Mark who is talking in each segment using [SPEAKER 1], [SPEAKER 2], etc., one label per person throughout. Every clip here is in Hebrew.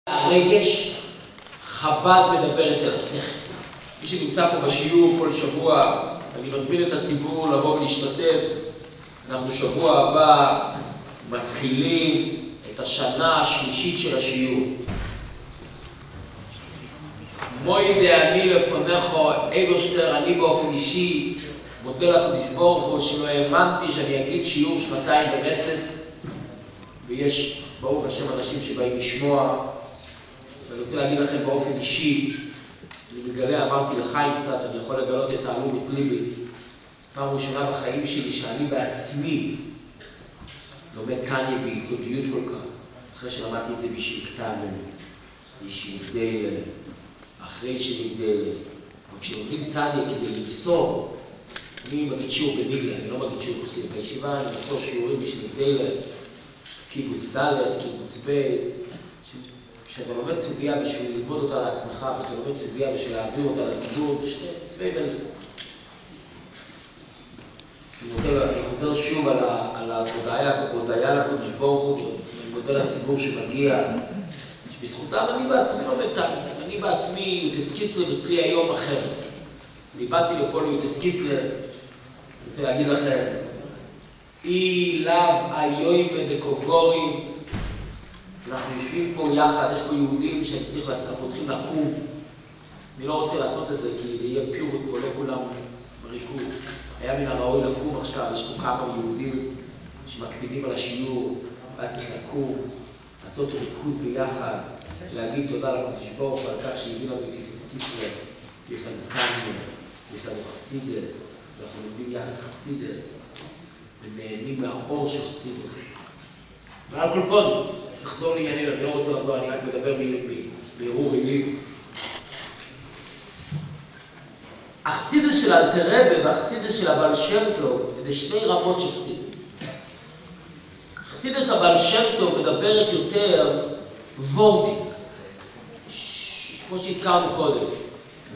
[SPEAKER 1] הרגש, חב"ד מדברת על השכל. מי שנמצא פה בשיעור כל שבוע, אני מזמין את הציבור לבוא ולהשתתף. אנחנו שבוע הבא מתחילים את השנה השלישית של השיעור. מוי דאני לפניך אבשטר, אני באופן אישי מודה לקדוש ברוך הוא שלא האמנתי שאני אגיד שיעור שנתיים ברצף, ויש ברוך השם אנשים שבאים לשמוע. ואני רוצה להגיד לכם באופן אישי, אני מגלה, אמרתי לחיים קצת, אני יכול לגלות את העלום מסליבי. פעם ראשונה בחיים שלי שאני בעצמי לומד טניה ביסודיות כל כך, אחרי שלמדתי את זה בשביל כתב, בשביל גדל, אחרי שנגדל. אבל כשלומדים טניה כדי למסור, אני מגיד שיעור בניגלה, אני לא מגיד שיעור חסיד. בישיבה אני מסור שיעורים בשביל גדל, קיבוץ ד', קיבוץ בייס. כשאתה לומד סוגיה בשביל ללמוד אותה לעצמך, וכשאתה לומד סוגיה בשביל להעביר אותה לציבור, זה שני צבעי מלך. אני חוזר שוב על ההודיה לקדוש ברוך הוא, אני מודה לציבור שמגיע, שבזכותם אני בעצמי לומד טניה. אני בעצמי יוטס קיסלר אצלי היום אחר. אני באתי לכל יוטס קיסלר, אני רוצה להגיד לכם, אי לאו איוי מדקוגורים, אנחנו יושבים פה יחד, יש פה יהודים שאנחנו צריכים לקום. אני לא רוצה לעשות את זה כי זה יהיה פיוט פה, לא כולם בריקוד. היה מן הראוי לקום עכשיו, יש פה כמה יהודים שמקפידים על השיעור, והיה צריך לקום, לעשות ריקוד ביחד, להגיד תודה לקדוש ברוך הוא על כך שהביא לנו את יוטס קיסלר. יש לנו טניה, יש לנו חסידות, ואנחנו לומדים יחד חסידות, ונהנים מהאור של חסידות. ועל כל פון, נחזור לעניינים, אני לא רוצה לחזור, אני רק מדבר בערעור מילים. החסידות של אלתר רבי והחסידות של הבעל שם טוב, זה שני רמות של חסידות. חסידות הבעל שם טוב מדברת יותר וורטים, כמו שהזכרנו קודם.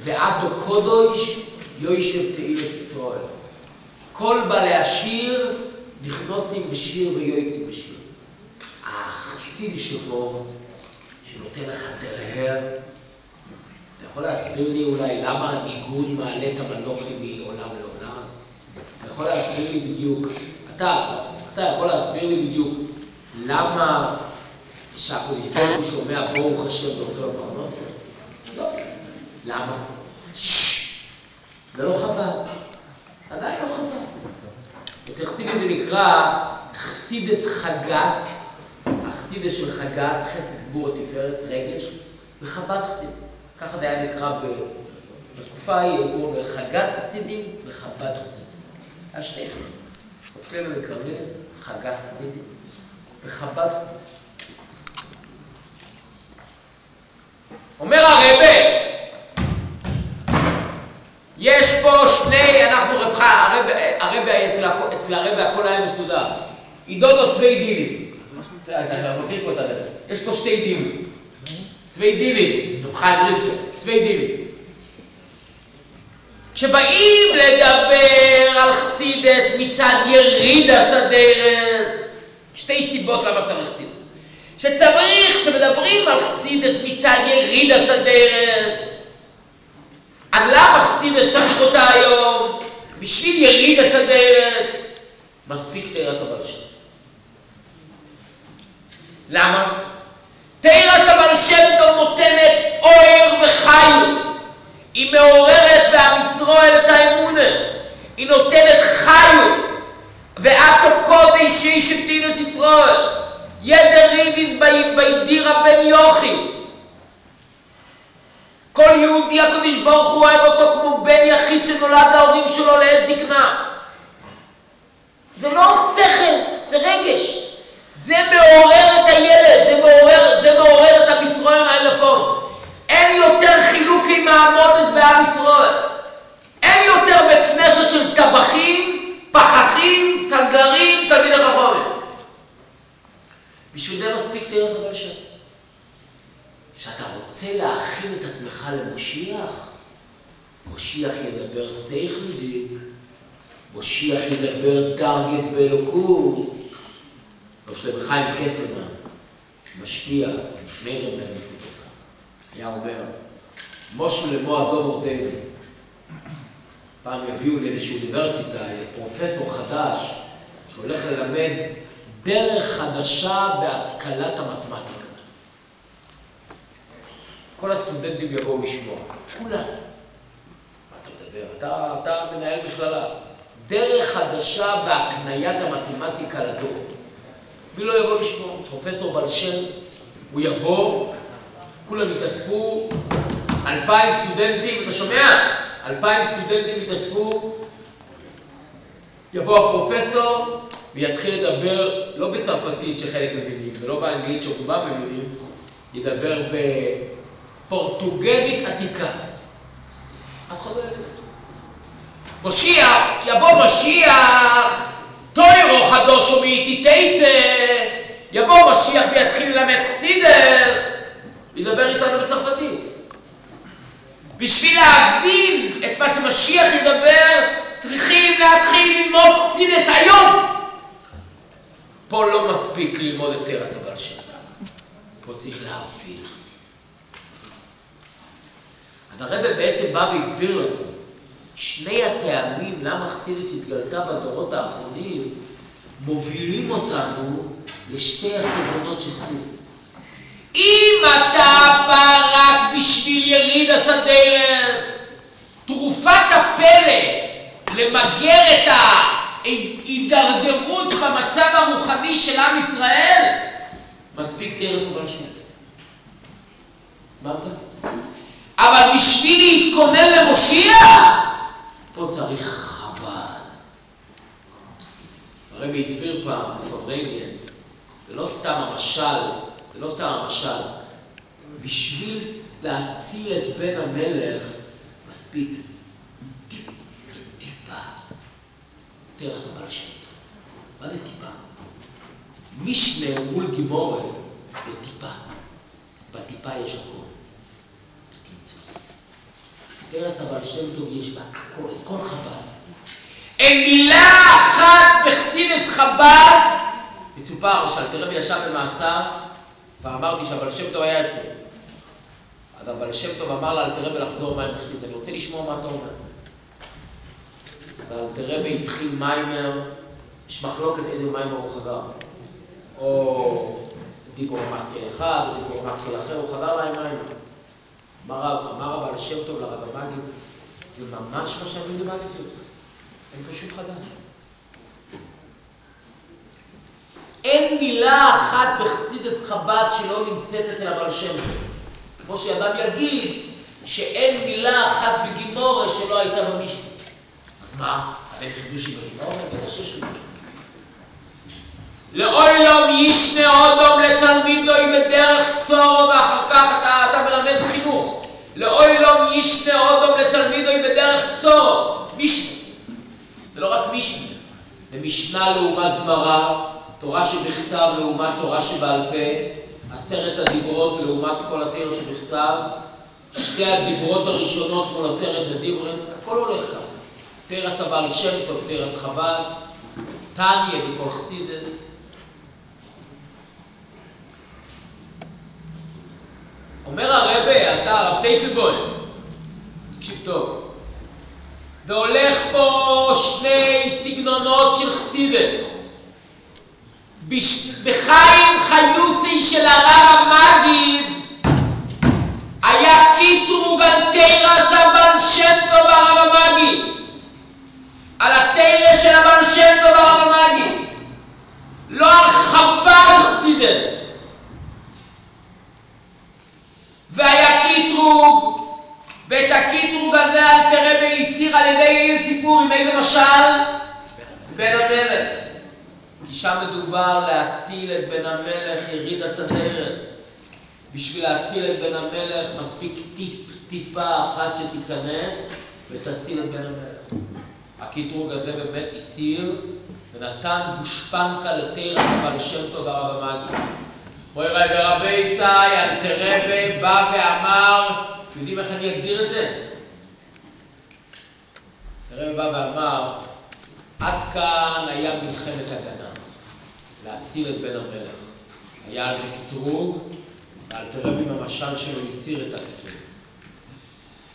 [SPEAKER 1] ועתו קודש יוישב תהילת ישראל. כל בעלי השיר נכנסים בשיר ויועצים בשיר. החסיד שבו, שנותן לך תרהר, אתה יכול להסביר לי אולי למה הניגון מעלה את המלוכים מעולם לעולם? אתה יכול להסביר לי בדיוק, אתה יכול להסביר לי בדיוק למה שהקדוש ברוך הוא שומע ברוך השם ועושה לו פרנסה? לא. למה? זה לא חב"ד. עדיין לא חב"ד. את החסידות זה נקרא חסידות חגת, החסידות של חגת, חסד גבור התפארת, רגש, וחב"ד חסידות. ככה זה היה נקרא בתקופה ההיא, הוא בחגת חסידים וחב"ד חסידים. היה שתי חסידים. אצלנו מקרבים חגת חסידים וחב"ד חסידים. אומר הרבה, יש פה שני, אנחנו הרבי אצל הרבי הכל היה מסודר. עידודו צווי דילים. אתה מכיר פה את הדבר. יש פה שתי דילים. צווי דילים. צווי דילים. כשבאים לדבר על חסידות מצד ירידת הדרך, שתי סיבות למה צריך חסידות. כשמדברים על חסידות מצד ירידת הדרך, אז למה חסידות צריך אותה היום? בשביל ירידת הדרך, מספיק תירת הבעל שם. למה? תירת הבעל שם טוב נותנת אור וחיות. היא מעוררת בעם ישראל את האמונה. היא נותנת חיות. ועתו קודש שישב תהילת ישראל. ידר רידיס בידירה בן יוכי. כל יהודי הקדוש ברוך הוא אוהב אותו כמו בן יחיד שנולד להורים שלו לעת זקנה. זה לא שכל, זה רגש. זה מעורר את הילד, זה מעורר את עם ישראל מהעלפון. אין יותר חילוקי מעמודס בעם ישראל. אין יותר בית כנסת של טבחים, פחחים, סנדלרים, תלמידי חכמים. בשביל זה מספיק תירת הבעל שם. שאתה רוצה להכין את עצמך למשיח, משיח ידבר שכל, משיח ידבר דרגס באלוקוס, לא שלם חיים קסם, משפיע לפני רב מלך מפותח. היה אומר, משה למועדו מורדני. פעם יביאו לאיזושהי אוניברסיטה, פרופסור חדש, שהולך ללמד דרך חדשה בהשכלת המתמטיקה. כל הסטודנטים יבואו לשמוע. כולם. מה אתה מדבר? אתה מנהל מכללה. דרך חדשה בהקניית המתמטיקה לדור. מי לא יבוא לשמוע? פרופסור בלשן, הוא יבוא, כולם יתאספו, 2,000 סטודנטים, אתה שומע? 2,000 סטודנטים יתאספו, יבוא הפרופסור ויתחיל לדבר לא בצרפתית שחלק מבינים, ולא באנגלית שרובם מבינים, ידבר בפורטוגזית עתיקה. אף אחד לא ידע. משיח, יבוא משיח, תוירו חדושו מאיתי תיצא, יבוא משיח ויתחיל ללמד חסידות, ידבר איתנו בצרפתית. בשביל להבין את מה שמשיח ידבר, צריכים להתחיל ללמוד חסידות היום. פה לא מספיק ללמוד את תרץ הבעל שם טוב. פה צריך להבין חסידות. אז הרב בעצם בא והסביר לנו, שני הטעמים למה חסידות התגלתה בדורות האחרונים, מובילים אותנו לשתי הסגנונות של חסידות. אם אתה בא רק בשביל יריד הסדרת, תרופת הפלא למגר את ההידרדרות במצב הרוחני של עם ישראל, מספיק תרץ הבעל שם טוב. אמרת? אבל בשביל להתכונן למשיח, פה צריך חב"ד. הרבי הסביר פעם, פברנגן, זה לא סתם המשל, בשביל להציל את בן המלך, מספיק טיפה. תרץ הבעל שם טוב. מה זה טיפה? משנה מול גימורה, זה טיפה. בטיפה יש הכל. תרץ הבעל שם טוב יש בה הכל, כל חב"ד. אין מילה אחת בחסידות חב"ד. מסופר שאלתר רבי ישב במאסר, ואמרתי שהבעל שם טוב היה אצלו. אז הבעל שם טוב אמר לאלתר רבי לחזור מים בחסידות. אני רוצה לשמוע מה אתה אומר. ואלתר רבי התחיל מיימר, יש מחלוקת איזה מיימר הוא חזר. או דיבור מתחיל אחד, או דיבור מתחיל אחר, הוא חזר להם מיימר. אמר הבעל שם טוב לרב המגיד, זה ממש מה שאני לימדתי אותך. אין פה שום חדש. אין מילה אחת בחסידות חב"ד שלא נמצאת אצל הבעל שם טוב. כמו שאדם יגיד שאין מילה אחת בגימורה שלא הייתה במשנה. אז מה? אין חידושי בגימורה? בטח שיש חידוש. לאוילום ישנה אודום לתלמידוי בדרך קצור, ואחר כך אתה מלמד חינוך. לאוילום ישנה אודום לתלמידוי בדרך קצור. משנה. זה לא רק משנה. זה משנה לעומת גמרא, תורה שבכתב לעומת תורה שבעל פה, 10 הדיברות לעומת כל התורה שבכתב, 2 הדיברות הראשונות מול 10 הדיברות, הכל הולך כאן. תרץ הבעל שם טוב, תרץ חב"ד, תניא וכל חסידות. אומר הרבה, אתה הרב טייטלבוים, תקשיב טוב, והולך פה 2 סגנונות של חסידות. בחיים חיוסי של הרב המגיד היה קיטרוג על תרץ הבעל שם טוב הרב המגיד, על התרא של הבעל שם טוב הרב המגיד, לא על חב"ד חסידות. והיה קיטרוג, ואת הקיטרוג הזה אלתר רבי הסיר על ידי סיפור עם איזה משל? בן המלך. כי שם מדובר להציל את בן המלך יריד הסדרת. בשביל להציל את בן המלך מספיק טיפה אחת שתיכנס ותציל את בן המלך. הקיטרוג הזה באמת הסיר ונתן גושפנקה לתרץ הבעל שם טוב הרב המגיד. רואה רגע רבי ישי, אלתר רבי בא ואמר, יודעים איך אני אגדיר את זה? אלתר רבי בא ואמר, עד כאן היה מלחמת הגנה, להציל את בן המלך. היה על זה קטרוג, ואלתר רבי במשל שלו הסיר את הקטרוג.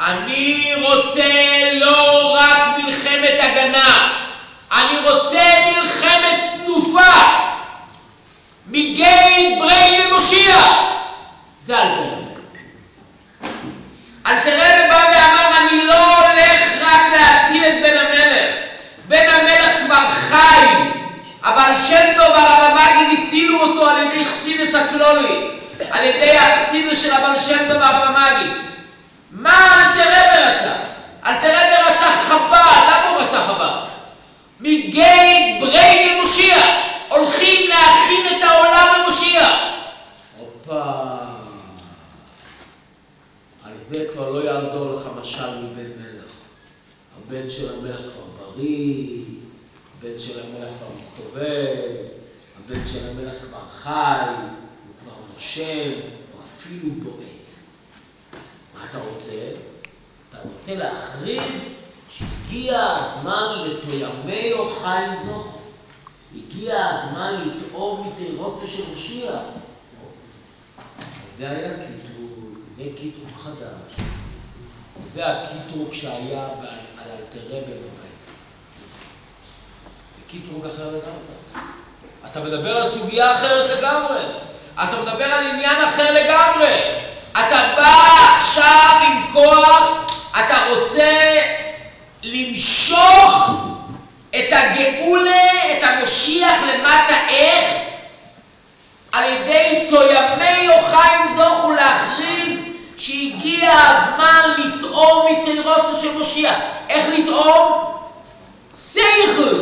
[SPEAKER 1] אני רוצה לא רק מלחמת הגנה, אני רוצה מלחמת תנופה, מגי ברי למושיע. זה אלתר רבי. אלתר רבי בא ואמר, אני לא הולך רק להציל את בן המלך. בן המלך כבר חי, אבל שם טוב והרב המגיד הצילו אותו על ידי חסידות הכלולית, על ידי החסידות של הבעל שם טוב והרב המגיד. מה אלתר רבי רצה? אלתר רבי רצה חב"ד. למה הוא רצה חב"ד? מגי ברי למושיע. הולכים להכין את העולם למושיע. הופה. על זה כבר לא יעזור לך משל מבן מלך. הבן של המלך כבר בריא, הבן של המלך כבר מסתובב, הבן של המלך כבר חי, הוא כבר נושם, הוא אפילו בועט. מה אתה רוצה? אתה רוצה להכריז שהגיע הזמן לתוימי חיים זוכו. הגיע הזמן לטעום מתירוסו של מושיע. זה היה קטרוג, זה קטרוג חדש. זה הקטרוג שהיה על אלתר רבי במייסר. זה קטרוג אחר לגמרי. אתה מדבר על סוגיה אחרת לגמרי. אתה מדבר על עניין אחר לגמרי. אתה בא עכשיו עם כוח, אתה רוצה למשוך את הגאולה, את המושיח למטה. איך? על ידי תוימי חיים זוכו, להכריז שהגיע הזמן לטעום מתירוסו של מושיח. איך לטעום? שכל.